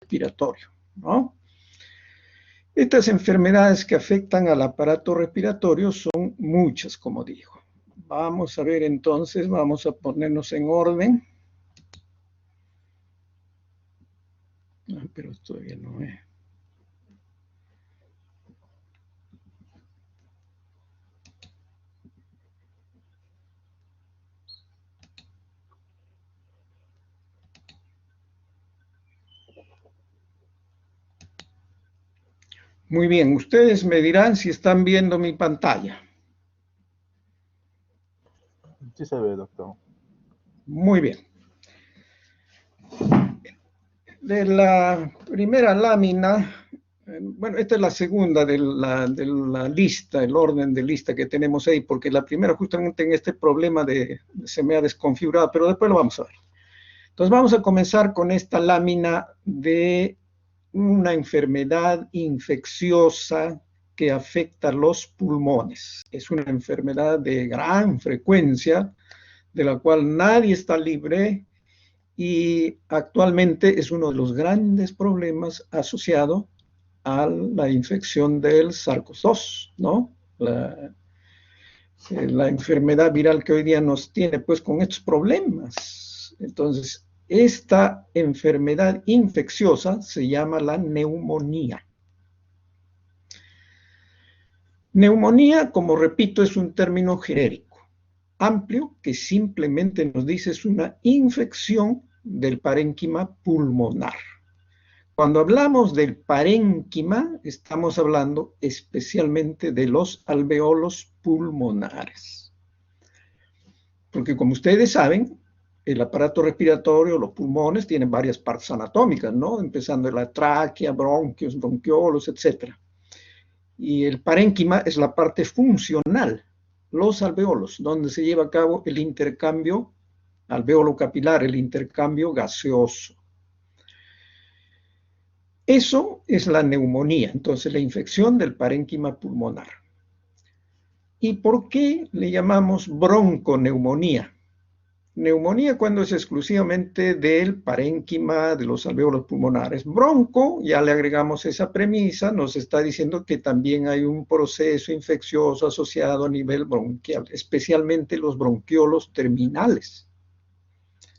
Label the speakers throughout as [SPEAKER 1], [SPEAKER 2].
[SPEAKER 1] respiratorio, ¿no? Estas enfermedades que afectan al aparato respiratorio son muchas, como digo. Vamos a ver entonces, vamos a ponernos en orden. Pero todavía no es. Muy bien, ustedes me dirán si están viendo mi pantalla.
[SPEAKER 2] Sí se ve, doctor.
[SPEAKER 1] Muy bien. De la primera lámina, bueno, esta es la segunda de la lista, el orden de lista que tenemos ahí, porque la primera justamente en este problema se me ha desconfigurado, pero después lo vamos a ver. Entonces vamos a comenzar con esta lámina de una enfermedad infecciosa que afecta los pulmones. Es una enfermedad de gran frecuencia, de la cual nadie está libre y actualmente es uno de los grandes problemas asociado a la infección del SARS-CoV-2, ¿no? La enfermedad viral que hoy día nos tiene pues con estos problemas. Entonces, esta enfermedad infecciosa se llama la neumonía. Neumonía, como repito, es un término genérico, amplio, que simplemente nos dice es una infección del parénquima pulmonar. Cuando hablamos del parénquima, estamos hablando especialmente de los alveolos pulmonares. Porque como ustedes saben, el aparato respiratorio, los pulmones, tienen varias partes anatómicas, ¿no? Empezando en la tráquea, bronquios, bronquiolos, etc. Y el parénquima es la parte funcional, los alveolos, donde se lleva a cabo el intercambio alveolo capilar, el intercambio gaseoso. Eso es la neumonía, entonces la infección del parénquima pulmonar. ¿Y por qué le llamamos bronconeumonía? Neumonía cuando es exclusivamente del parénquima, de los alveolos pulmonares. Bronco, ya le agregamos esa premisa, nos está diciendo que también hay un proceso infeccioso asociado a nivel bronquial, especialmente los bronquiolos terminales.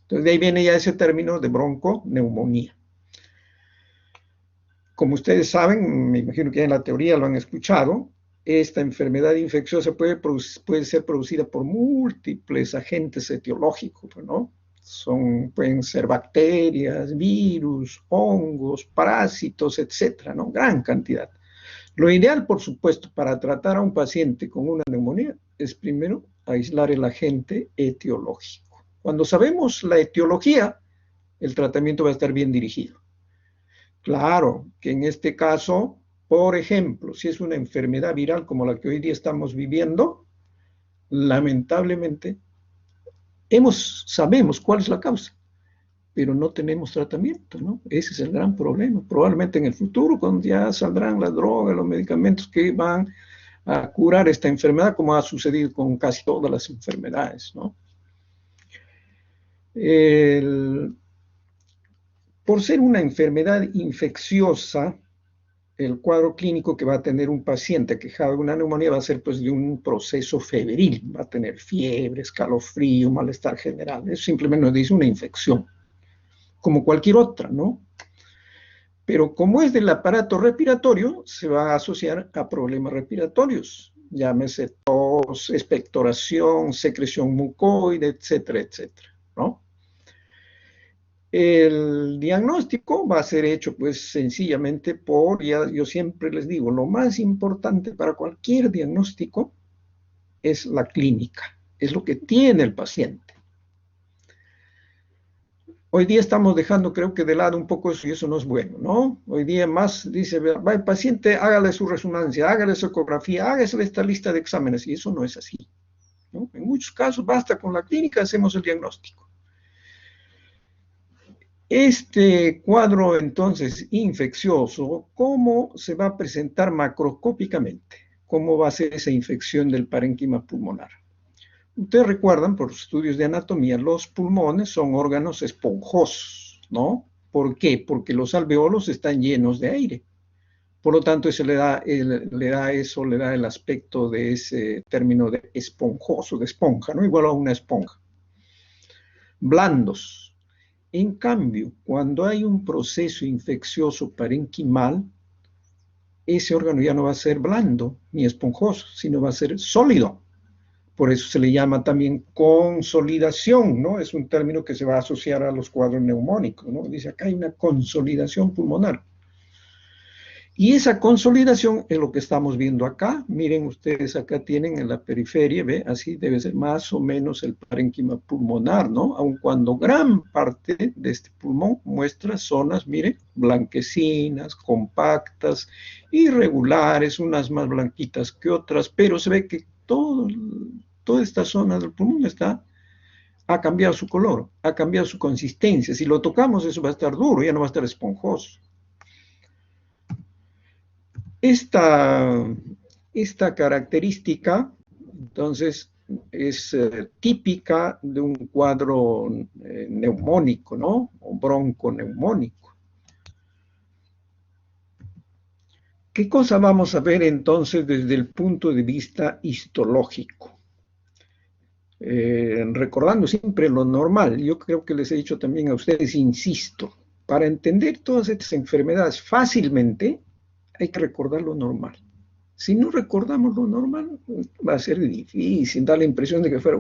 [SPEAKER 1] Entonces de ahí viene ya ese término de bronconeumonía. Como ustedes saben, me imagino que en la teoría lo han escuchado, esta enfermedad infecciosa puede ser producida por múltiples agentes etiológicos, ¿no? Pueden ser bacterias, virus, hongos, parásitos, etcétera, ¿no? Gran cantidad. Lo ideal, por supuesto, para tratar a un paciente con una neumonía es primero aislar el agente etiológico. Cuando sabemos la etiología, el tratamiento va a estar bien dirigido. Claro que en este caso, por ejemplo, si es una enfermedad viral como la que hoy día estamos viviendo, lamentablemente sabemos cuál es la causa, pero no tenemos tratamiento, ¿no? Ese es el gran problema. Probablemente en el futuro, cuando ya saldrán las drogas, los medicamentos que van a curar esta enfermedad, como ha sucedido con casi todas las enfermedades, ¿no? Por ser una enfermedad infecciosa, el cuadro clínico que va a tener un paciente quejado de una neumonía va a ser pues de un proceso febril, va a tener fiebre, escalofrío, malestar general. Eso simplemente nos dice una infección, como cualquier otra, ¿no? Pero como es del aparato respiratorio, se va a asociar a problemas respiratorios, llámese tos, expectoración, secreción mucoide, etcétera, etcétera, ¿no? El diagnóstico va a ser hecho pues sencillamente yo siempre les digo, lo más importante para cualquier diagnóstico es la clínica, es lo que tiene el paciente. Hoy día estamos dejando, creo que de lado un poco eso y eso no es bueno, ¿no? Hoy día más dice, va el paciente, hágale su resonancia, hágale su ecografía, hágase esta lista de exámenes y eso no es así, ¿no? En muchos casos basta con la clínica, hacemos el diagnóstico. Este cuadro, entonces, infeccioso, ¿cómo se va a presentar macroscópicamente? ¿Cómo va a ser esa infección del parénquima pulmonar? Ustedes recuerdan, por estudios de anatomía, los pulmones son órganos esponjosos, ¿no? ¿Por qué? Porque los alveolos están llenos de aire. Por lo tanto, eso le da el aspecto de ese término de esponjoso, de esponja, ¿no? Igual a una esponja. Blandos. En cambio, cuando hay un proceso infeccioso parenquimal, ese órgano ya no va a ser blando ni esponjoso, sino va a ser sólido. Por eso se le llama también consolidación, ¿no? Es un término que se va a asociar a los cuadros neumónicos, ¿no? Dice, acá hay una consolidación pulmonar. Y esa consolidación es lo que estamos viendo acá. Miren ustedes, acá tienen en la periferia, ¿ve? Así debe ser más o menos el parénquima pulmonar, ¿no? Aun cuando gran parte de este pulmón muestra zonas, miren, blanquecinas, compactas, irregulares, unas más blanquitas que otras, pero se ve que toda esta zona del pulmón ha cambiado su color, ha cambiado su consistencia. Si lo tocamos, eso va a estar duro, ya no va a estar esponjoso. Esta característica, entonces, es típica de un cuadro neumónico, ¿no? O bronconeumónico. ¿Qué cosa vamos a ver entonces desde el punto de vista histológico? Recordando siempre lo normal, yo creo que les he dicho también a ustedes, insisto, para entender todas estas enfermedades fácilmente, hay que recordar lo normal. Si no recordamos lo normal, va a ser difícil, da la impresión de que fuera,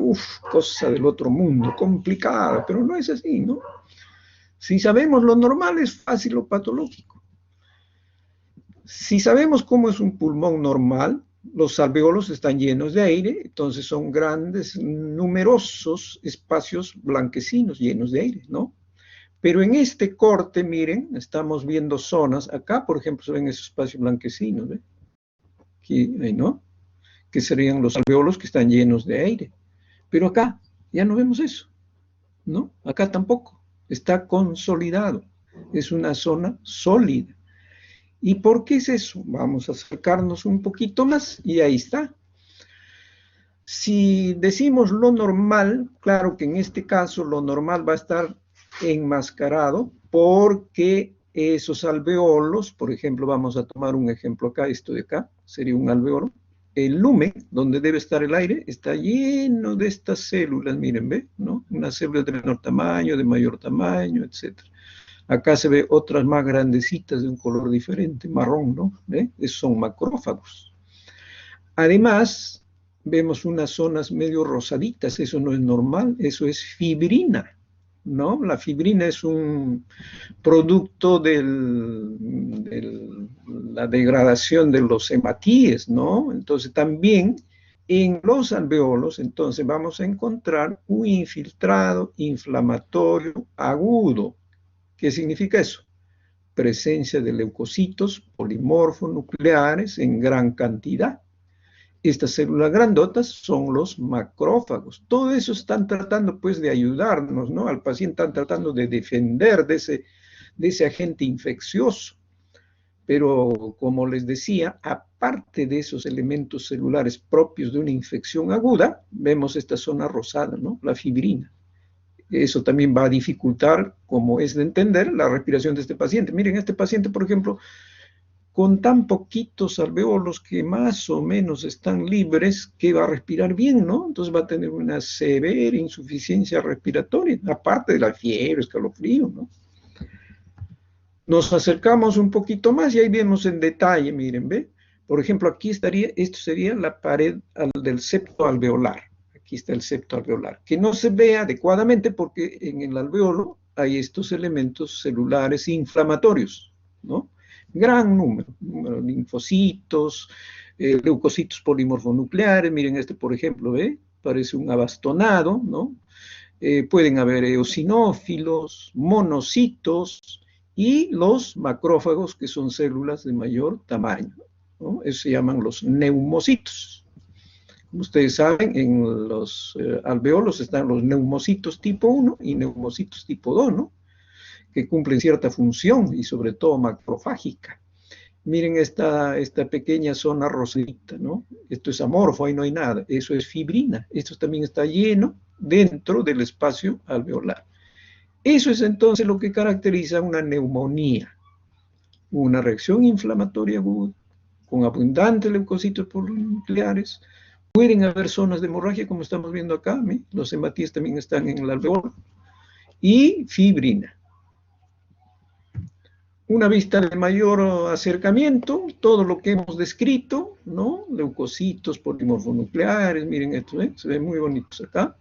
[SPEAKER 1] cosa del otro mundo, complicada, pero no es así, ¿no? Si sabemos lo normal, es fácil lo patológico. Si sabemos cómo es un pulmón normal, los alveolos están llenos de aire, entonces son grandes, numerosos espacios blanquecinos llenos de aire, ¿no? Pero en este corte, miren, estamos viendo zonas. Acá, por ejemplo, se ven esos espacios blanquecinos, ¿ve? Aquí, ¿no? Que serían los alveolos que están llenos de aire. Pero acá ya no vemos eso, ¿no? Acá tampoco. Está consolidado. Es una zona sólida. ¿Y por qué es eso? Vamos a acercarnos un poquito más y ahí está. Si decimos lo normal, claro que en este caso lo normal va a estar enmascarado porque esos alveolos, por ejemplo, vamos a tomar un ejemplo acá, esto de acá, sería un alveolo. El lumen, donde debe estar el aire, está lleno de estas células, miren, ¿ve? ¿No? Unas células de menor tamaño, de mayor tamaño, etc. Acá se ve otras más grandecitas de un color diferente, marrón, ¿no? ¿Ve? Esos son macrófagos. Además, vemos unas zonas medio rosaditas, eso no es normal, eso es fibrina, ¿no? La fibrina es un producto de la degradación de los hematíes, ¿no? Entonces también en los alveolos, entonces vamos a encontrar un infiltrado inflamatorio agudo. ¿Qué significa eso? Presencia de leucocitos polimorfonucleares en gran cantidad. Estas células grandotas son los macrófagos. Todo eso están tratando, pues, de ayudarnos, ¿no? Al paciente están tratando de defender de ese agente infeccioso. Pero, como les decía, aparte de esos elementos celulares propios de una infección aguda, vemos esta zona rosada, ¿no? La fibrina. Eso también va a dificultar, como es de entender, la respiración de este paciente. Miren, este paciente, por ejemplo, con tan poquitos alveolos que más o menos están libres, que va a respirar bien, ¿no? Entonces va a tener una severa insuficiencia respiratoria, aparte de la fiebre, escalofrío, ¿no? Nos acercamos un poquito más y ahí vemos en detalle, miren, ¿ve? Por ejemplo, aquí estaría, esto sería la pared del septo alveolar. Aquí está el septo alveolar, que no se ve adecuadamente porque en el alveolo hay estos elementos celulares inflamatorios, ¿no? Gran número de linfocitos, leucocitos polimorfonucleares, miren este por ejemplo, ¿ve? Parece un abastonado, ¿no? Pueden haber eosinófilos, monocitos y los macrófagos, que son células de mayor tamaño, ¿no? Eso se llaman los neumocitos. Como ustedes saben, en los alveolos están los neumocitos tipo 1 y neumocitos tipo 2, ¿no? Que cumplen cierta función y sobre todo macrofágica. Miren esta pequeña zona rosadita, ¿no? Esto es amorfo, ahí no hay nada. Eso es fibrina. Esto también está lleno dentro del espacio alveolar. Eso es entonces lo que caracteriza una neumonía, una reacción inflamatoria aguda, con abundantes leucocitos polinucleares. Pueden haber zonas de hemorragia, como estamos viendo acá, los hematíes también están en el alveolo, y fibrina. Una vista de mayor acercamiento, todo lo que hemos descrito, ¿no? Leucocitos, polimorfonucleares, miren esto, se ven muy bonitos acá.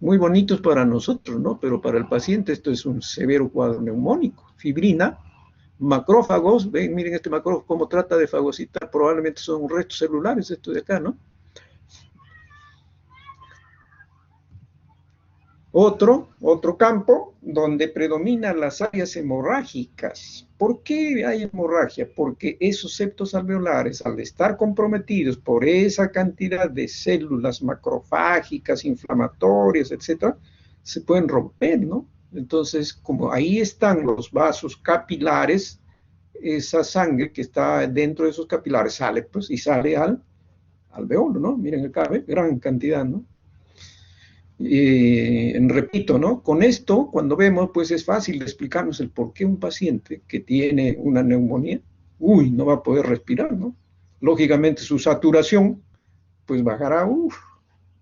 [SPEAKER 1] Muy bonitos para nosotros, ¿no? Pero para el paciente esto es un severo cuadro neumónico. Fibrina, macrófagos, ven, miren este macrófago cómo trata de fagocitar, probablemente son restos celulares, esto de acá, ¿no? Otro campo donde predominan las áreas hemorrágicas. ¿Por qué hay hemorragia? Porque esos septos alveolares, al estar comprometidos por esa cantidad de células macrofágicas, inflamatorias, etcétera, se pueden romper, ¿no? Entonces, como ahí están los vasos capilares, esa sangre que está dentro de esos capilares sale, pues, y sale al alveolo, ¿no? Miren acá, ¿ve? Gran cantidad, ¿no? Repito, ¿no? Con esto, cuando vemos, pues es fácil explicarnos el por qué un paciente que tiene una neumonía, no va a poder respirar, ¿no? Lógicamente su saturación, pues bajará,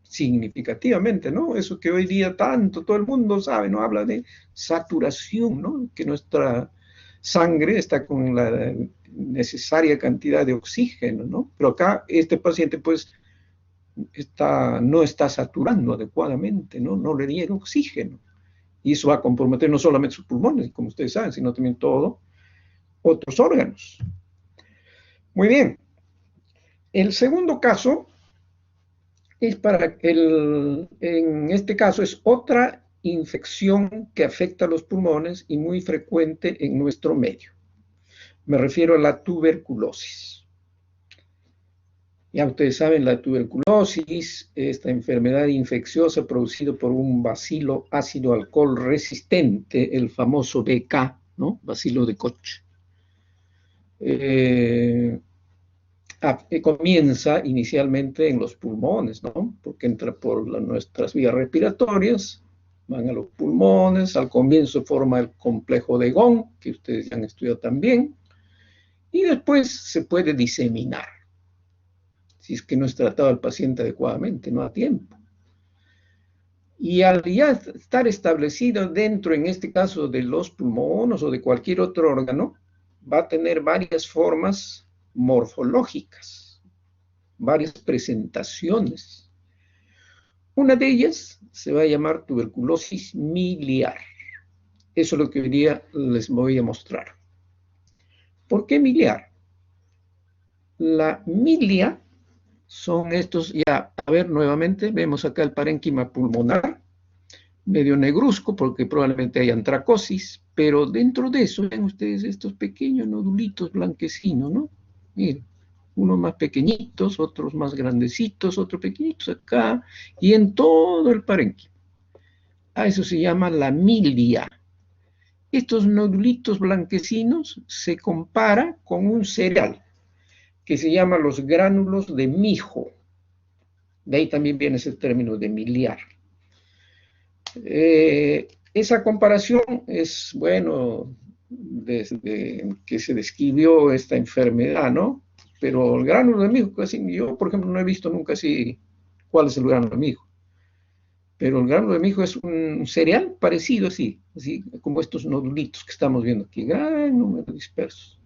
[SPEAKER 1] significativamente, ¿no? Eso que hoy día tanto todo el mundo sabe, ¿no? Habla de saturación, ¿no? Que nuestra sangre está con la necesaria cantidad de oxígeno, ¿no? Pero acá este paciente, pues, no está saturando adecuadamente, ¿no? No le llega oxígeno. Y eso va a comprometer no solamente sus pulmones, como ustedes saben, sino también todos otros órganos. Muy bien. El segundo caso es en este caso es otra infección que afecta a los pulmones y muy frecuente en nuestro medio. Me refiero a la tuberculosis. Ya ustedes saben, la tuberculosis, esta enfermedad infecciosa producida por un bacilo ácido alcohol resistente, el famoso BK, ¿no? Bacilo de Koch. Comienza inicialmente en los pulmones, ¿no? Porque entra por nuestras vías respiratorias, van a los pulmones, al comienzo forma el complejo de Gone, que ustedes ya han estudiado también, y después se puede diseminar, si es que no es tratado al paciente adecuadamente, no a tiempo. Y al ya estar establecido dentro, en este caso, de los pulmones o de cualquier otro órgano, va a tener varias formas morfológicas, varias presentaciones. Una de ellas se va a llamar tuberculosis miliar. Eso es lo que hoy día les voy a mostrar. ¿Por qué miliar? La milia son estos, ya, a ver, nuevamente, vemos acá el parénquima pulmonar, medio negruzco, porque probablemente hay antracosis, pero dentro de eso, ven ustedes estos pequeños nodulitos blanquecinos, ¿no? Miren, unos más pequeñitos, otros más grandecitos, otros pequeñitos acá, y en todo el parénquima. A eso se llama la milia. Estos nodulitos blanquecinos se compara con un cereal que se llama los gránulos de mijo. De ahí también viene ese término de miliar. Esa comparación es, bueno, desde que se describió esta enfermedad, ¿no? Pero el gránulo de mijo, casi, yo, por ejemplo, no he visto nunca así cuál es el gránulo de mijo. Pero el gránulo de mijo es un cereal parecido así como estos nodulitos que estamos viendo aquí, gran número dispersos.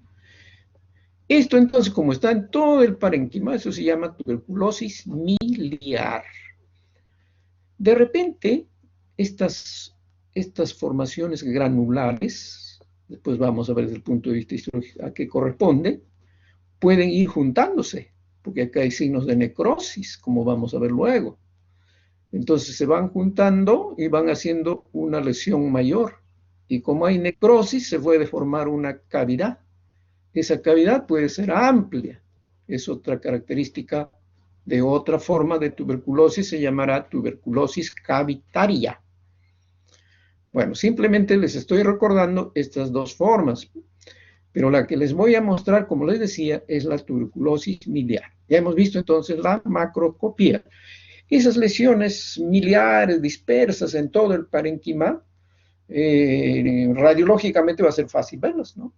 [SPEAKER 1] Esto entonces, como está en todo el parénquima, eso se llama tuberculosis miliar. De repente, estas formaciones granulares, después vamos a ver desde el punto de vista histológico a qué corresponde, pueden ir juntándose, porque acá hay signos de necrosis, como vamos a ver luego. Entonces se van juntando y van haciendo una lesión mayor. Y como hay necrosis, se puede formar una cavidad. Esa cavidad puede ser amplia. Es otra característica de otra forma de tuberculosis, se llamará tuberculosis cavitaria. Bueno, simplemente les estoy recordando estas dos formas, pero la que les voy a mostrar, como les decía, es la tuberculosis miliar. Ya hemos visto entonces la macroscopía. Esas lesiones miliares dispersas en todo el parénquima Radiológicamente va a ser fácil verlas, ¿no?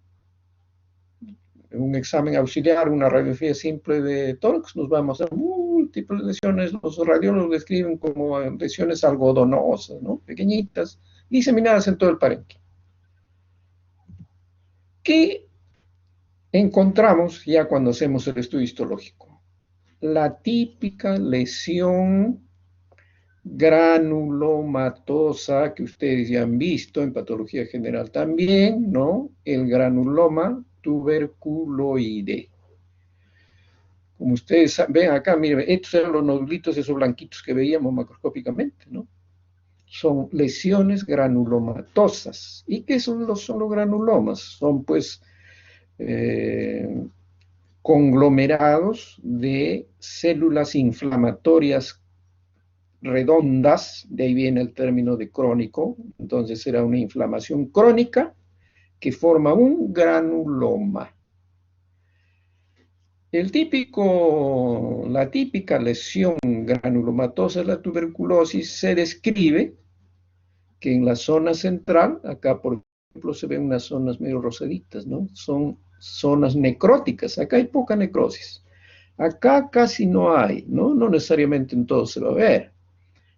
[SPEAKER 1] Un examen auxiliar, una radiografía simple de tórax, nos vamos a múltiples lesiones. Los radiólogos describen como lesiones algodonosas, ¿no? Pequeñitas, diseminadas en todo el parénquima. ¿Qué encontramos ya cuando hacemos el estudio histológico? La típica lesión granulomatosa que ustedes ya han visto en patología general también, ¿no? El granuloma tuberculoide. Como ustedes ven acá, miren, estos eran los nodulitos, esos blanquitos que veíamos macroscópicamente, ¿no? Son lesiones granulomatosas. ¿Y qué son los granulomas? Son pues conglomerados de células inflamatorias redondas, de ahí viene el término de crónico, entonces será una inflamación crónica que forma un granuloma. La típica lesión granulomatosa de la tuberculosis se describe que en la zona central, acá por ejemplo se ven unas zonas medio rosaditas, ¿no? Son zonas necróticas, acá hay poca necrosis. Acá casi no hay, ¿no? No necesariamente en todo se va a ver,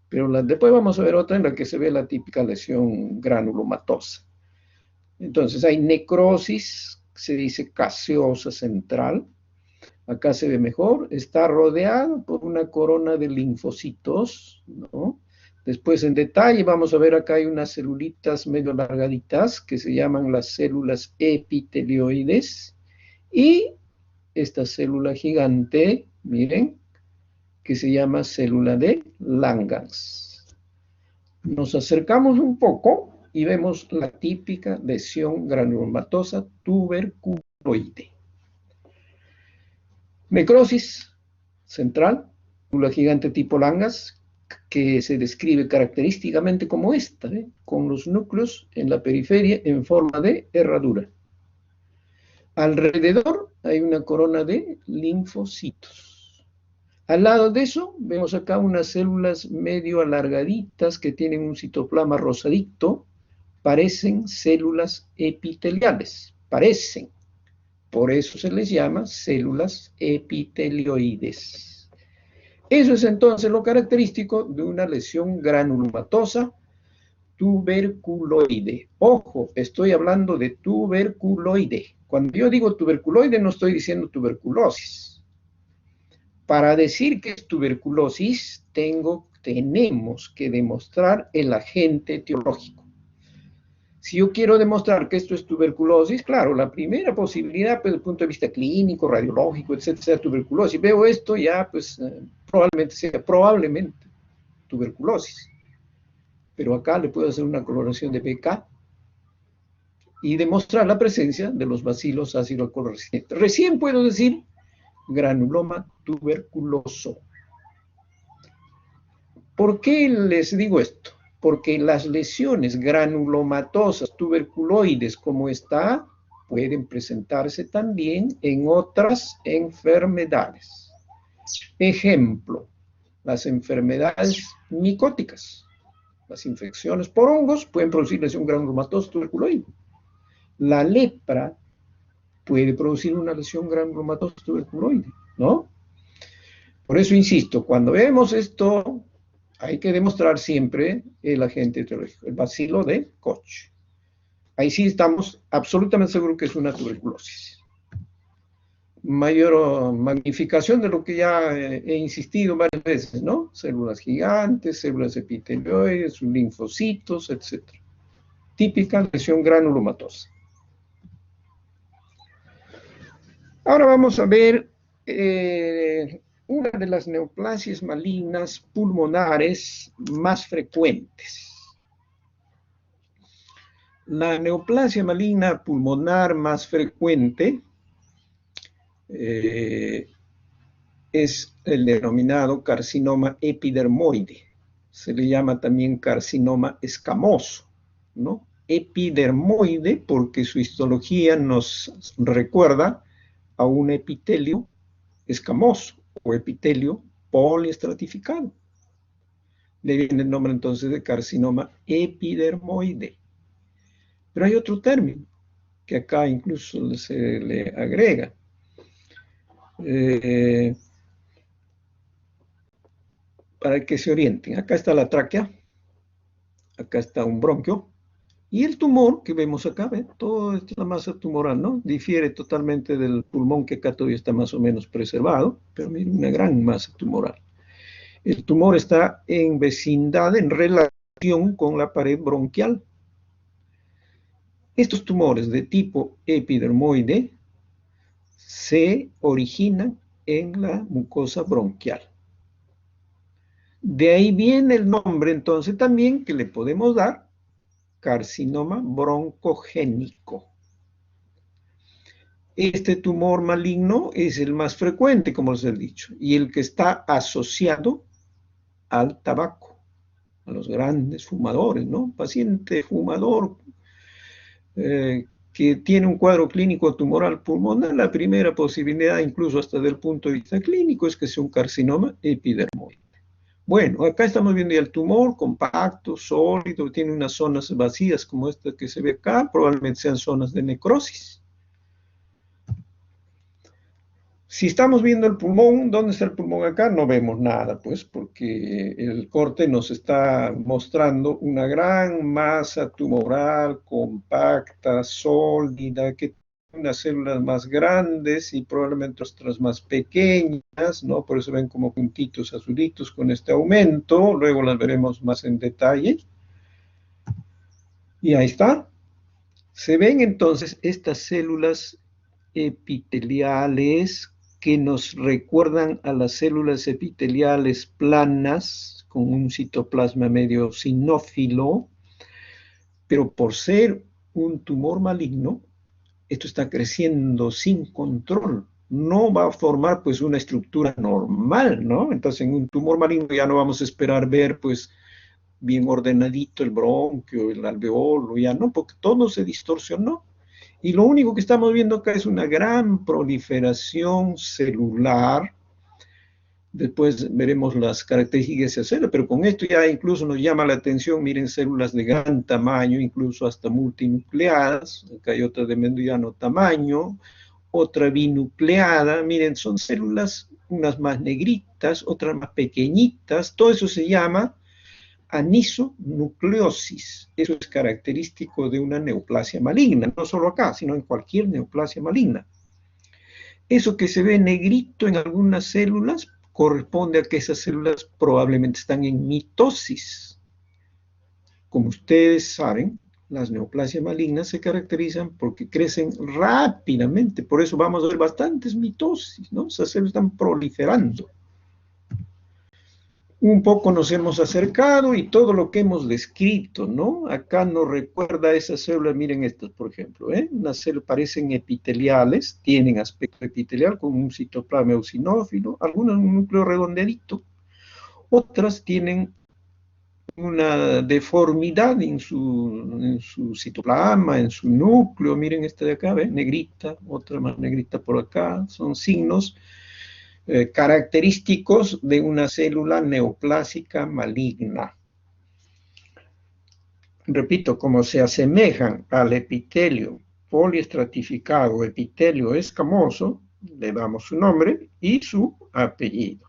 [SPEAKER 1] pero después vamos a ver otra en la que se ve la típica lesión granulomatosa. Entonces hay necrosis, se dice caseosa central, acá se ve mejor, está rodeado por una corona de linfocitos, ¿no? Después en detalle vamos a ver acá hay unas celulitas medio alargaditas que se llaman las células epitelioides y esta célula gigante, miren, que se llama célula de Langerhans. Nos acercamos un poco y vemos la típica lesión granulomatosa tuberculoide. Necrosis central, célula gigante tipo Langerhans, que se describe característicamente como esta, con los núcleos en la periferia en forma de herradura. Alrededor hay una corona de linfocitos. Al lado de eso, vemos acá unas células medio alargaditas que tienen un citoplasma rosadito, parecen células epiteliales, parecen. Por eso se les llama células epitelioides. Eso es entonces lo característico de una lesión granulomatosa tuberculoide. Ojo, estoy hablando de tuberculoide. Cuando yo digo tuberculoide no estoy diciendo tuberculosis. Para decir que es tuberculosis tenemos que demostrar el agente etiológico. Si yo quiero demostrar que esto es tuberculosis, claro, la primera posibilidad, pues, desde el punto de vista clínico, radiológico, etcétera, sea tuberculosis. Veo esto ya, pues, probablemente sea tuberculosis. Pero acá le puedo hacer una coloración de BK y demostrar la presencia de los bacilos ácido alcohol resistentes. Recién puedo decir granuloma tuberculoso. ¿Por qué les digo esto? Porque las lesiones granulomatosas tuberculoides como esta pueden presentarse también en otras enfermedades. Ejemplo, las enfermedades micóticas. Las infecciones por hongos pueden producir lesión granulomatosa tuberculoide. La lepra puede producir una lesión granulomatosa tuberculoide, ¿no? Por eso insisto, cuando vemos esto, hay que demostrar siempre el agente etiológico, el bacilo de Koch. Ahí sí estamos absolutamente seguros que es una tuberculosis. Mayor magnificación de lo que ya he insistido varias veces, ¿no? Células gigantes, células epitelioides, linfocitos, etc. Típica lesión granulomatosa. Ahora vamos a ver una de las neoplasias malignas pulmonares más frecuentes. La neoplasia maligna pulmonar más frecuente es el denominado carcinoma epidermoide. Se le llama también carcinoma escamoso, ¿no? Epidermoide porque su histología nos recuerda a un epitelio escamoso o epitelio poliestratificado. Le viene el nombre entonces de carcinoma epidermoide. Pero hay otro término que acá incluso se le agrega. Para que se orienten. Acá está la tráquea, acá está un bronquio, y el tumor que vemos acá, ¿ve? Toda esta masa tumoral, ¿no? Difiere totalmente del pulmón que acá todavía está más o menos preservado, pero miren, una gran masa tumoral. El tumor está en vecindad, en relación con la pared bronquial. Estos tumores de tipo epidermoide se originan en la mucosa bronquial. De ahí viene el nombre entonces también que le podemos dar carcinoma broncogénico. Este tumor maligno es el más frecuente, como les he dicho, y el que está asociado al tabaco, a los grandes fumadores, ¿no? Paciente fumador que tiene un cuadro clínico tumoral pulmonar, la primera posibilidad, incluso hasta desde el punto de vista clínico, es que sea un carcinoma epidermoide. Bueno, acá estamos viendo ya el tumor compacto, sólido, tiene unas zonas vacías como esta que se ve acá, probablemente sean zonas de necrosis. Si estamos viendo el pulmón, ¿dónde está el pulmón acá? No vemos nada, pues, porque el corte nos está mostrando una gran masa tumoral, compacta, sólida, que tiene unas células más grandes y probablemente otras más pequeñas, ¿no? Por eso ven como puntitos azulitos con este aumento, luego las veremos más en detalle. Y ahí está. Se ven entonces estas células epiteliales que nos recuerdan a las células epiteliales planas con un citoplasma medio sinófilo, pero por ser un tumor maligno, esto está creciendo sin control. No va a formar pues una estructura normal, ¿no? Entonces en un tumor maligno ya no vamos a esperar ver pues bien ordenadito el bronquio, el alveolo, ya no, porque todo se distorsionó. Y lo único que estamos viendo acá es una gran proliferación celular. Después veremos las características de esa célula, pero con esto ya incluso nos llama la atención, miren, células de gran tamaño, incluso hasta multinucleadas. Acá hay otra de mediano tamaño, otra binucleada. Miren, son células, unas más negritas, otras más pequeñitas. Todo eso se llama anisonucleosis. Eso es característico de una neoplasia maligna, no solo acá, sino en cualquier neoplasia maligna. Eso que se ve negrito en algunas células corresponde a que esas células probablemente están en mitosis. Como ustedes saben, las neoplasias malignas se caracterizan porque crecen rápidamente, por eso vamos a ver bastantes mitosis, ¿no? Esas células están proliferando. Un poco nos hemos acercado y todo lo que hemos descrito, ¿no? Acá nos recuerda a esas células, miren estas, por ejemplo, ¿eh? Unas células parecen epiteliales, tienen aspecto epitelial con un citoplasma eosinófilo, algunas un núcleo redondeadito, otras tienen una deformidad en su citoplasma, en su núcleo, miren esta de acá, ¿ven? Negrita, otra más negrita por acá, son signos característicos de una célula neoplásica maligna. Repito, como se asemejan al epitelio poliestratificado, epitelio escamoso, le damos su nombre y su apellido.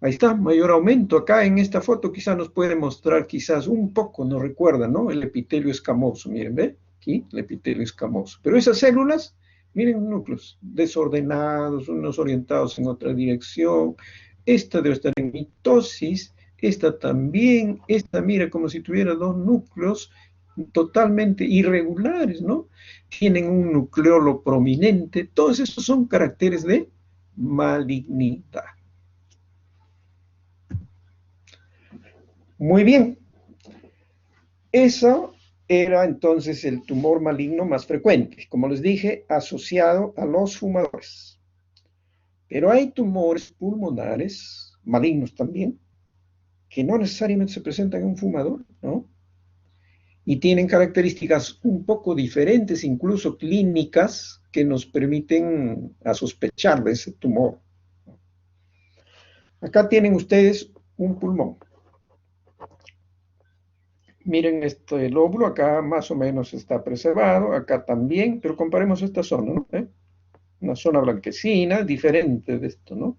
[SPEAKER 1] Ahí está, mayor aumento. Acá en esta foto quizás nos puede mostrar, quizás un poco, nos recuerda, ¿no? El epitelio escamoso, miren, ¿ve? Aquí, el epitelio escamoso. Pero esas células, miren, núcleos desordenados, unos orientados en otra dirección. Esta debe estar en mitosis, esta también, esta mira como si tuviera dos núcleos totalmente irregulares, ¿no? Tienen un nucleolo prominente. Todos estos son caracteres de malignidad. Muy bien. Eso era entonces el tumor maligno más frecuente, como les dije, asociado a los fumadores. Pero hay tumores pulmonares, malignos también, que no necesariamente se presentan en un fumador, ¿no? Y tienen características un poco diferentes, incluso clínicas, que nos permiten a sospechar de ese tumor. Acá tienen ustedes un pulmón. Miren este lóbulo, acá más o menos está preservado, acá también, pero comparemos esta zona, ¿no? Una zona blanquecina, diferente de esto, ¿no?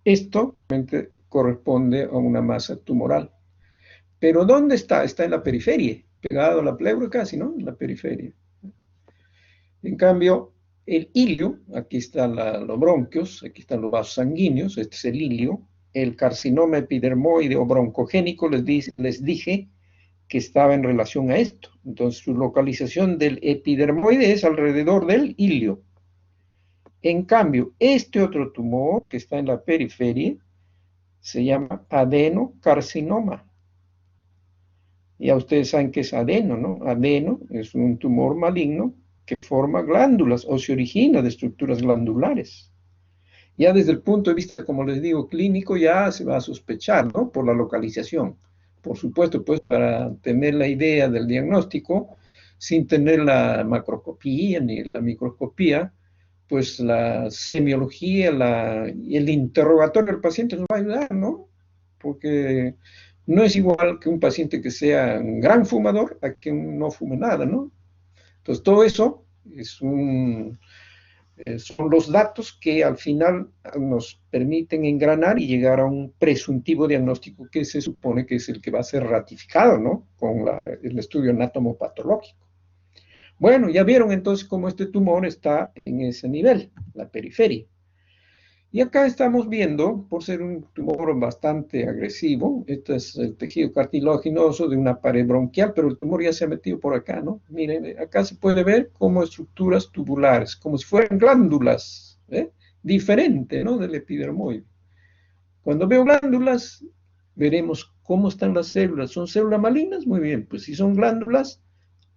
[SPEAKER 1] Esto realmente corresponde a una masa tumoral. Pero ¿dónde está? Está en la periferia, pegado a la pleura casi, ¿no? En la periferia. En cambio, el ilio, aquí están los bronquios, aquí están los vasos sanguíneos, este es el ilio. El carcinoma epidermoide o broncogénico, les dije que estaba en relación a esto. Entonces, su localización del epidermoide es alrededor del ilio. En cambio, este otro tumor que está en la periferia se llama adenocarcinoma. Ya ustedes saben que es adeno, ¿no? Adeno es un tumor maligno que forma glándulas o se origina de estructuras glandulares. Ya desde el punto de vista, como les digo, clínico, ya se va a sospechar, ¿no? Por la localización. Por supuesto, pues para tener la idea del diagnóstico, sin tener la macroscopía ni la microscopía, pues la semiología y el interrogatorio del paciente nos va a ayudar, ¿no? Porque no es igual que un paciente que sea un gran fumador a que no fume nada, ¿no? Entonces, todo eso son los datos que al final nos permiten engranar y llegar a un presuntivo diagnóstico que se supone que es el que va a ser ratificado, ¿no? Con el estudio anatomopatológico. Bueno, ya vieron entonces cómo este tumor está en ese nivel, la periferia. Y acá estamos viendo, por ser un tumor bastante agresivo, este es el tejido cartilaginoso de una pared bronquial, pero el tumor ya se ha metido por acá, ¿no? Miren, acá se puede ver como estructuras tubulares, como si fueran glándulas, ¿eh? Diferente, ¿no? Del epidermoide. Cuando veo glándulas, veremos cómo están las células. ¿Son células malignas? Muy bien, pues si son glándulas,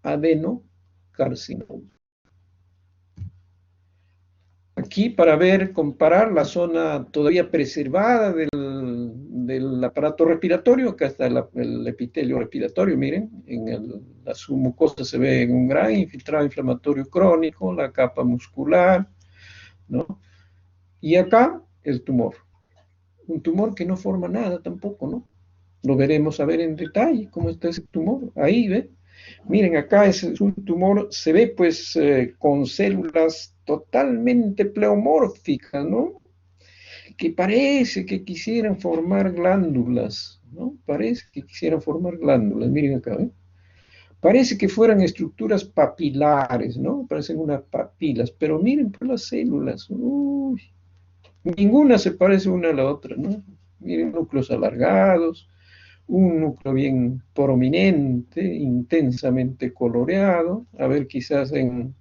[SPEAKER 1] adenocarcinoma. Aquí para ver, comparar la zona todavía preservada del aparato respiratorio, acá está el epitelio respiratorio, miren, la su mucosa se ve en un gran infiltrado inflamatorio crónico, la capa muscular, ¿no? Y acá el tumor, un tumor que no forma nada tampoco, ¿no? Lo veremos a ver en detalle cómo está ese tumor, ahí, ¿ve? Miren, acá es un tumor, se ve pues con células totalmente pleomórficas, ¿no? Que parece que quisieran formar glándulas, ¿no? Parece que quisieran formar glándulas, miren acá, ¿eh? Parece que fueran estructuras papilares, ¿no? Parecen unas papilas, pero miren por las células, uy, ninguna se parece una a la otra, ¿no? Miren núcleos alargados, un núcleo bien prominente, intensamente coloreado. A ver, quizás en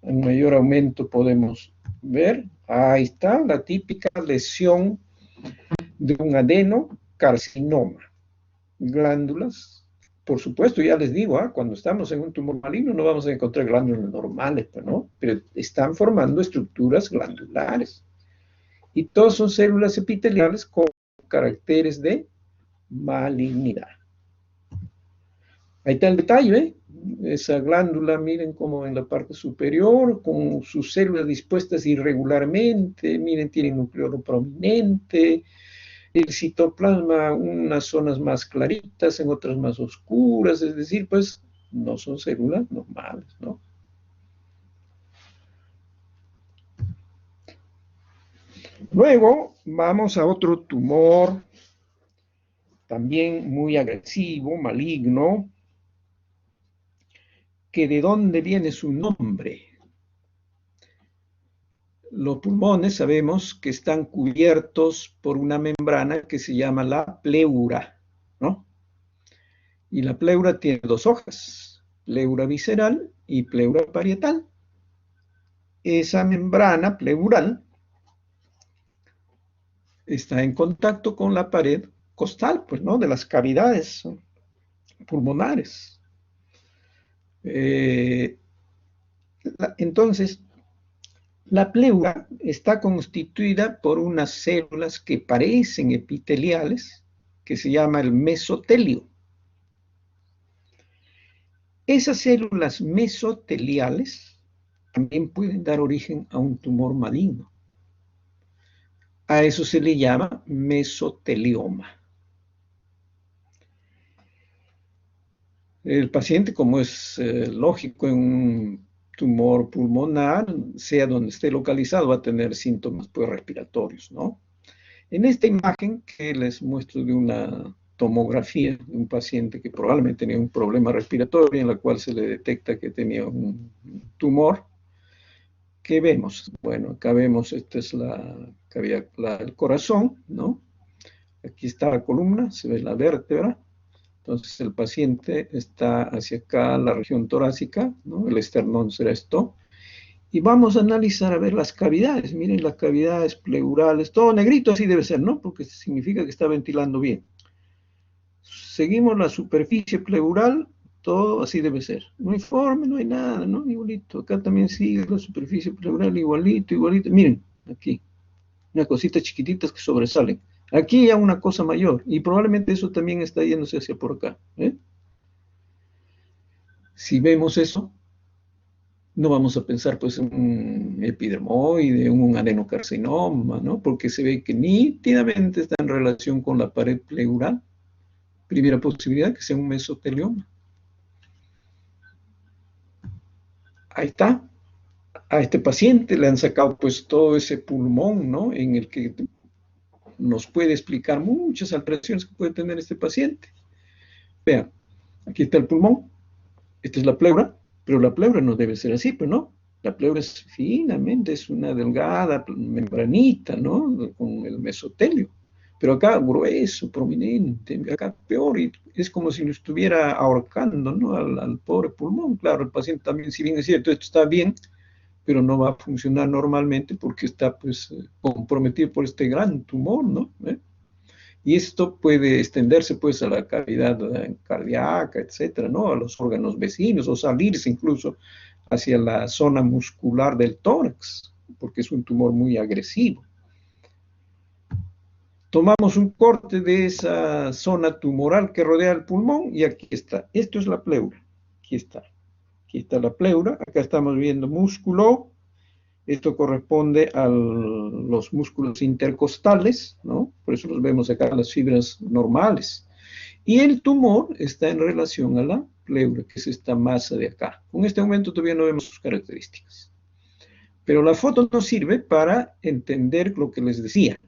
[SPEAKER 1] mayor aumento podemos ver. Ahí está la típica lesión de un adenocarcinoma. Glándulas, por supuesto, ya les digo, cuando estamos en un tumor maligno no vamos a encontrar glándulas normales, ¿no? Pero están formando estructuras glandulares. Y todas son células epiteliales con caracteres de malignidad. Ahí está el detalle, ¿eh? Esa glándula, miren como en la parte superior, con sus células dispuestas irregularmente, miren, tiene núcleo prominente, el citoplasma, unas zonas más claritas, en otras más oscuras, es decir, pues no son células normales, ¿no? Luego vamos a otro tumor, también muy agresivo, maligno, que de dónde viene su nombre. Los pulmones sabemos que están cubiertos por una membrana que se llama la pleura, ¿no? Y la pleura tiene dos hojas, pleura visceral y pleura parietal. Esa membrana pleural está en contacto con la pared costal, pues, ¿no? De las cavidades pulmonares. Entonces, la pleura está constituida por unas células que parecen epiteliales, que se llama el mesotelio. Esas células mesoteliales también pueden dar origen a un tumor maligno. A eso se le llama mesotelioma. El paciente, como es lógico en un tumor pulmonar, sea donde esté localizado, va a tener síntomas pues, respiratorios, ¿no? En esta imagen que les muestro de una tomografía de un paciente que probablemente tenía un problema respiratorio en la cual se le detecta que tenía un tumor, ¿qué vemos? Bueno, acá vemos, esta es el corazón, ¿no? Aquí está la columna, se ve la vértebra. Entonces el paciente está hacia acá, la región torácica, ¿no? El esternón será esto. Y vamos a analizar a ver las cavidades. Miren las cavidades pleurales, todo negrito así debe ser, ¿no? Porque significa que está ventilando bien. Seguimos la superficie pleural, todo así debe ser. Uniforme, no hay nada, ¿no? Igualito. Acá también sigue la superficie pleural, igualito, igualito. Miren, aquí, unas cositas chiquititas que sobresalen. Aquí ya una cosa mayor, y probablemente eso también está yéndose hacia por acá. Si vemos eso, no vamos a pensar pues en un epidermoide, un adenocarcinoma, ¿no? Porque se ve que nítidamente está en relación con la pared pleural. Primera posibilidad que sea un mesotelioma. Ahí está. A este paciente le han sacado pues todo ese pulmón, ¿no? En el que nos puede explicar muchas alteraciones que puede tener este paciente. Vean, aquí está el pulmón, esta es la pleura, pero la pleura no debe ser así, pues no. La pleura es finamente, es una delgada membranita, ¿no? Con el mesotelio. Pero acá grueso, prominente, acá peor, y es como si lo estuviera ahorcando, ¿no? Al pobre pulmón. Claro, el paciente también, si bien es cierto, esto está bien, pero no va a funcionar normalmente porque está pues comprometido por este gran tumor, ¿no? Y esto puede extenderse pues a la cavidad cardíaca, etcétera, ¿no? A los órganos vecinos o salirse incluso hacia la zona muscular del tórax, porque es un tumor muy agresivo. Tomamos un corte de esa zona tumoral que rodea el pulmón y aquí está. Esto es la pleura. Aquí está. Aquí está la pleura. Acá estamos viendo músculo. Esto corresponde a los músculos intercostales, ¿no? Por eso los vemos acá en las fibras normales. Y el tumor está en relación a la pleura, que es esta masa de acá. Con este aumento todavía no vemos sus características. Pero la foto nos sirve para entender lo que les decía.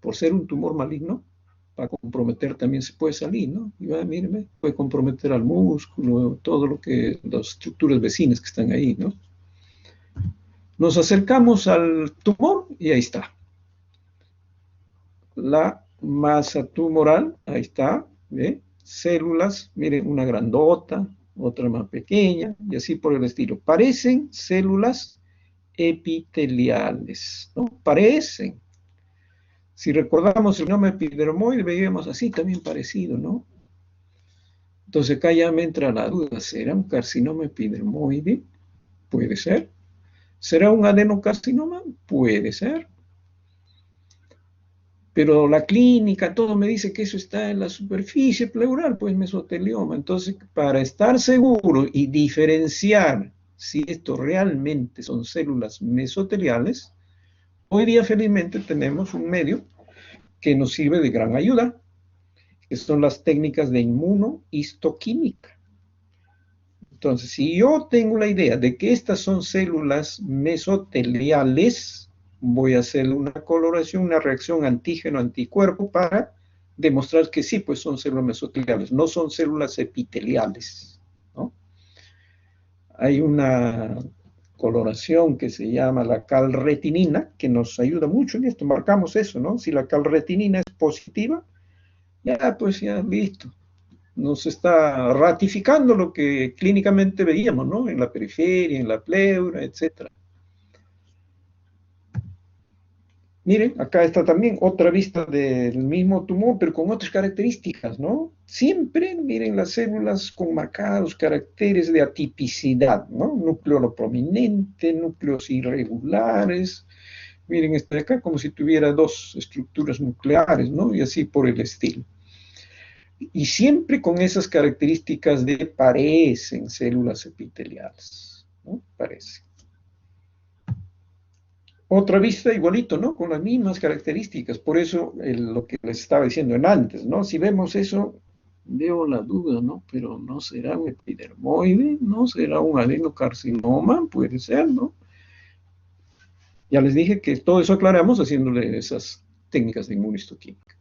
[SPEAKER 1] Por ser un tumor maligno, para comprometer también se puede salir, ¿no? Y va, míreme, puede comprometer al músculo, todo lo que, las estructuras vecinas que están ahí, ¿no? Nos acercamos al tumor y ahí está. La masa tumoral, ahí está, ¿ve? Células, miren, una grandota, otra más pequeña, y así por el estilo. Parecen células epiteliales, ¿no? Parecen. Si recordamos el genoma epidermoide, veíamos así también parecido, ¿no? Entonces acá ya me entra la duda, ¿será un carcinoma epidermoide? Puede ser. ¿Será un adenocarcinoma? Puede ser. Pero la clínica, todo me dice que eso está en la superficie pleural, pues mesotelioma. Entonces, para estar seguro y diferenciar si esto realmente son células mesoteliales, hoy día felizmente tenemos un medio que nos sirve de gran ayuda, que son las técnicas de inmunohistoquímica. Entonces, si yo tengo la idea de que estas son células mesoteliales, voy a hacer una coloración, una reacción antígeno-anticuerpo para demostrar que sí, pues son células mesoteliales, no son células epiteliales, ¿no? Hay una coloración que se llama la calretinina, que nos ayuda mucho en esto, marcamos eso, ¿no? Si la calretinina es positiva, ya, pues ya, listo. Nos está ratificando lo que clínicamente veíamos, ¿no? En la periferia, en la pleura, etcétera. Miren, acá está también otra vista del mismo tumor, pero con otras características, ¿no? Siempre, miren, las células con marcados caracteres de atipicidad, ¿no? Núcleo prominente, núcleos irregulares. Miren, está acá como si tuviera dos estructuras nucleares, ¿no? Y así por el estilo. Y siempre con esas características de parecen células epiteliales, ¿no? Parecen. Otra vista igualito, ¿no? Con las mismas características. Por eso lo que les estaba diciendo en antes, ¿no? Si vemos eso, Veo la duda, ¿no? Pero no será un epidermoide, no será un adenocarcinoma, puede ser, ¿no? Ya les dije que todo eso aclaramos haciéndole esas técnicas de inmunohistoquímica.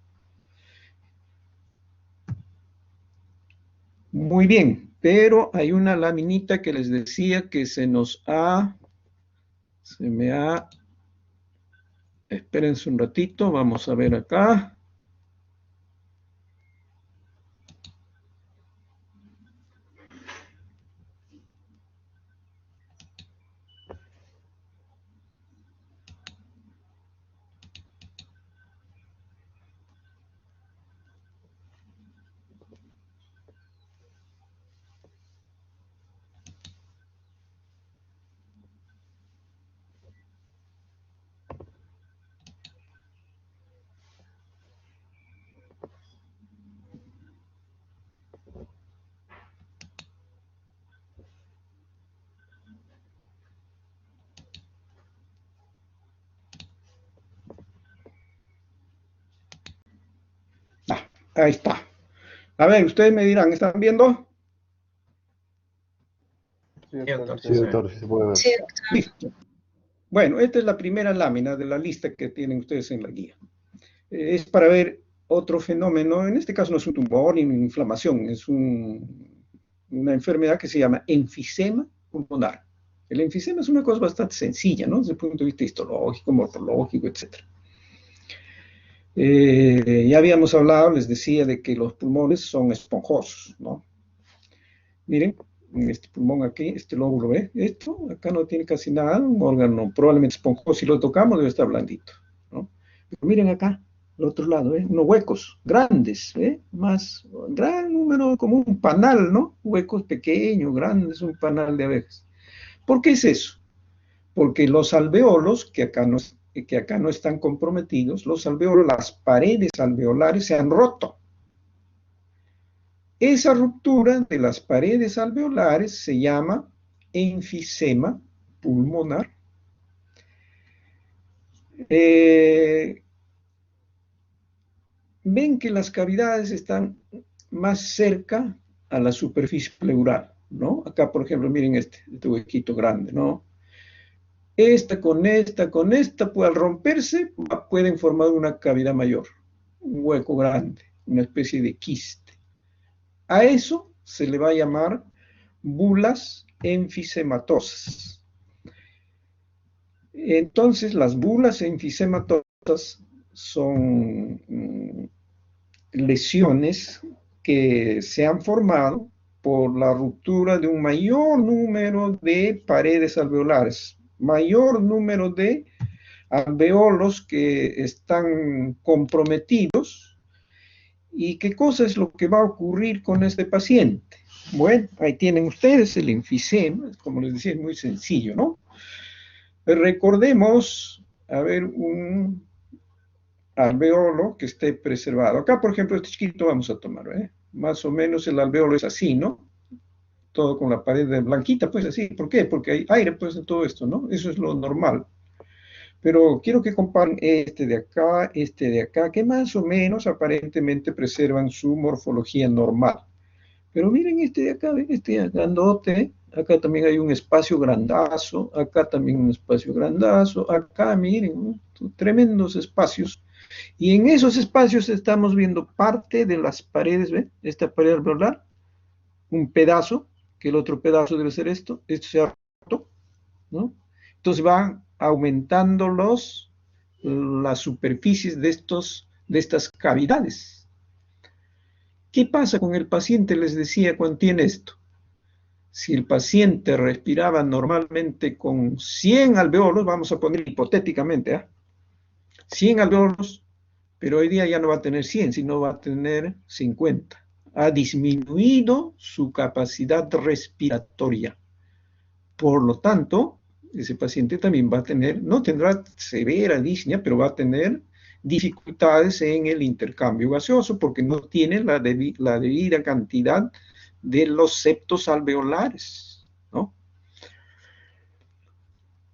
[SPEAKER 1] Muy bien, pero hay una laminita que les decía que se me ha, espérense un ratito, vamos a ver acá. Ah, ahí está. A ver, ustedes me dirán, ¿están viendo?
[SPEAKER 2] Sí,
[SPEAKER 3] Sí, doctor,
[SPEAKER 2] sí,
[SPEAKER 3] sí se ve.
[SPEAKER 2] doctor, sí se puede ver.
[SPEAKER 4] Sí,
[SPEAKER 1] Listo. Bueno, esta es la primera lámina de la lista que tienen ustedes en la guía. Es para ver otro fenómeno, en este caso no es un tumor ni una inflamación, es una enfermedad que se llama enfisema pulmonar. El enfisema es una cosa bastante sencilla, ¿no? Desde el punto de vista histológico, morfológico, etc. Ya habíamos hablado, les decía, de que los pulmones son esponjosos, ¿no? Miren, este pulmón aquí, este lóbulo, ¿ve? Esto acá no tiene casi nada, un órgano probablemente esponjoso, si lo tocamos debe estar blandito, ¿no? Pero miren acá, al otro lado, ¿eh? Unos huecos grandes, ¿eh? Más, gran número, como un panal, ¿no? Huecos pequeños, grandes, un panal de abejas. ¿Por qué es eso? Porque los alveolos, que acá no están comprometidos, los alveolos, las paredes alveolares se han roto. Esa ruptura de las paredes alveolares se llama enfisema pulmonar. Ven que las cavidades están más cerca a la superficie pleural, ¿no? Acá, por ejemplo, miren este huequito grande, ¿no? Con esta, pues, al romperse, pueden formar una cavidad mayor, un hueco grande, una especie de quiste. A eso se le va a llamar bulas enfisematosas. Entonces, las bulas enfisematosas son lesiones que se han formado por la ruptura de un mayor número de paredes alveolares, mayor número de alveolos que están comprometidos. ¿Y qué cosa es lo que va a ocurrir con este paciente? Bueno, ahí tienen ustedes el enfisema, como les decía, es muy sencillo, ¿no? Recordemos, a ver, un alveolo que esté preservado. Acá, por ejemplo, este chiquito vamos a tomar, ¿eh? Más o menos el alveolo es así, ¿no? Todo con la pared blanquita, pues así. ¿Por qué? Porque hay aire, pues, en todo esto, ¿no? Eso es lo normal. Pero quiero que comparen este de acá, que más o menos aparentemente preservan su morfología normal. Pero miren este de acá, ¿ven? Este grandote, acá también hay un espacio grandazo, acá también un espacio grandazo, acá miren, ¿no? Tremendos espacios. Y en esos espacios estamos viendo parte de las paredes, ¿ven? Esta pared alveolar, un pedazo, que el otro pedazo debe ser esto se ha roto, ¿no? Entonces van aumentando las superficies de estas cavidades. ¿Qué pasa con el paciente? Les decía cuando tiene esto. Si el paciente respiraba normalmente con 100 alveolos, vamos a poner hipotéticamente, ¿eh? 100 alveolos, pero hoy día ya no va a tener 100, sino va a tener 50. Ha disminuido su capacidad respiratoria. Por lo tanto, ese paciente también va a tener, no tendrá severa disnea, pero va a tener dificultades en el intercambio gaseoso porque no tiene la debida cantidad de los septos alveolares, ¿no?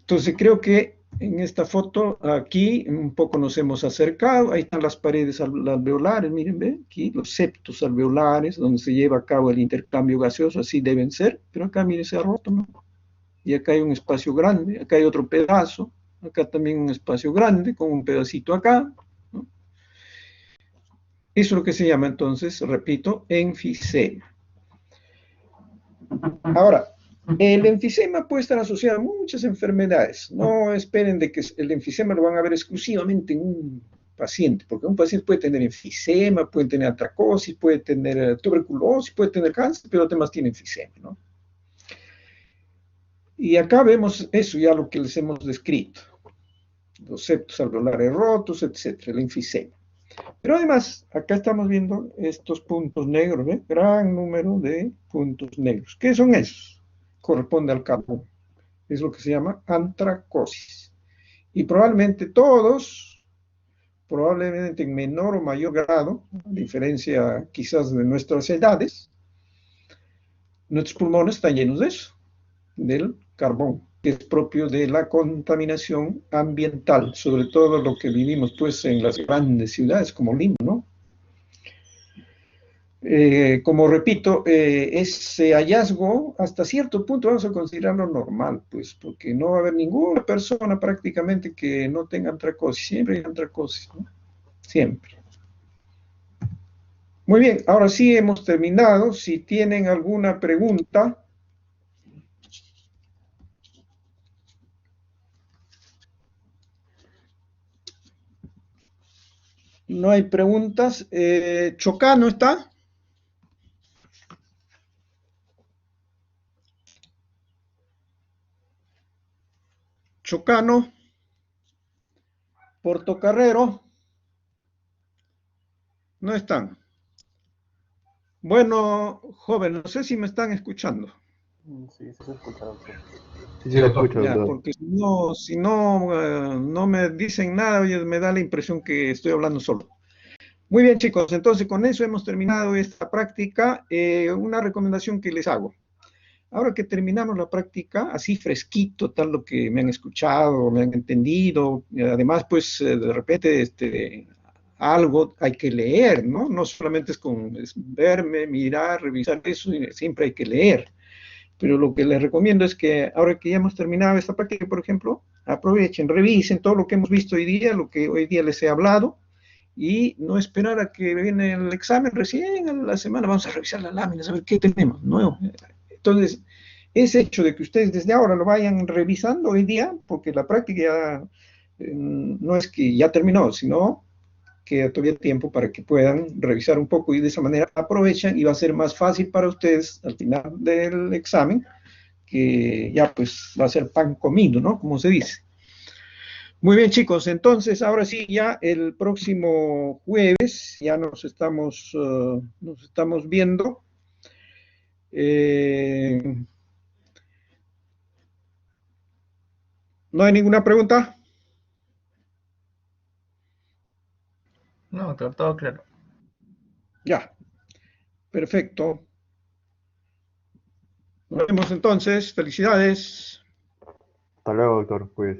[SPEAKER 1] Entonces creo que En esta foto, aquí un poco nos hemos acercado, ahí están las paredes alveolares, miren, ¿ve? Aquí los septos alveolares, donde se lleva a cabo el intercambio gaseoso, así deben ser, pero acá, miren, se ha roto, ¿no? Y acá hay un espacio grande, acá hay otro pedazo, acá también un espacio grande, con un pedacito acá, ¿no? Eso es lo que se llama entonces, repito, enfisema. Ahora, el enfisema puede estar asociado a muchas enfermedades. No esperen de que el enfisema lo van a ver exclusivamente en un paciente, porque un paciente puede tener enfisema, puede tener atracosis, puede tener tuberculosis, puede tener cáncer, pero además tiene enfisema, ¿no? Y acá vemos eso ya lo que les hemos descrito, los septos alveolares rotos, etcétera, el enfisema. Pero además, acá estamos viendo estos puntos negros, ¿ve? Gran número de puntos negros. ¿Qué son esos? Corresponde al carbón. Es lo que se llama antracosis. Y probablemente todos, probablemente en menor o mayor grado, a diferencia quizás de nuestras edades, nuestros pulmones están llenos de eso, del carbón, que es propio de la contaminación ambiental, sobre todo lo que vivimos pues en las grandes ciudades como Lima, ¿no? Como repito, ese hallazgo hasta cierto punto vamos a considerarlo normal, pues, porque no va a haber ninguna persona prácticamente que no tenga antracosis, siempre hay antracosis, ¿no? Siempre. Muy bien, ahora sí hemos terminado. Si tienen alguna pregunta. No hay preguntas. Chocano está. Chocano. Portocarrero. No están. Bueno, joven, no sé si me están escuchando.
[SPEAKER 2] Sí, sí se escucha, doctor. Sí, sí, lo escucho,
[SPEAKER 1] Ya,
[SPEAKER 2] doctor.
[SPEAKER 1] porque si no, no me dicen nada, oye, me da la impresión que estoy hablando solo. Muy bien, chicos, entonces con eso hemos terminado esta práctica. Una recomendación que les hago. Ahora que terminamos la práctica, así fresquito, tal lo que me han escuchado, me han entendido, además, pues de repente algo hay que leer, ¿no? No solamente es verme, mirar, revisar eso, siempre hay que leer. Pero lo que les recomiendo es que ahora que ya hemos terminado esta práctica, por ejemplo, aprovechen, revisen todo lo que hemos visto hoy día, lo que hoy día les he hablado, y no esperar a que viene el examen recién a la semana, vamos a revisar las láminas, a ver qué tenemos nuevo. Entonces, ese hecho de que ustedes desde ahora lo vayan revisando hoy día, porque la práctica ya, no es que ya terminó, sino que todavía hay tiempo para que puedan revisar un poco y de esa manera aprovechan y va a ser más fácil para ustedes al final del examen, que ya pues va a ser pan comido, ¿no? Como se dice. Muy bien, chicos, entonces ahora sí, ya el próximo jueves ya nos estamos viendo. Eh, ¿No hay ninguna pregunta?
[SPEAKER 3] No, doctor, todo claro.
[SPEAKER 1] Ya, perfecto. Nos vemos entonces. Felicidades.
[SPEAKER 2] Hasta luego, doctor, pues.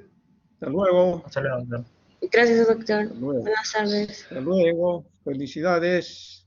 [SPEAKER 1] Hasta luego.
[SPEAKER 3] Hasta luego, doctor.
[SPEAKER 4] Gracias, doctor.
[SPEAKER 1] Hasta luego.
[SPEAKER 4] Buenas tardes.
[SPEAKER 1] Hasta luego. Felicidades.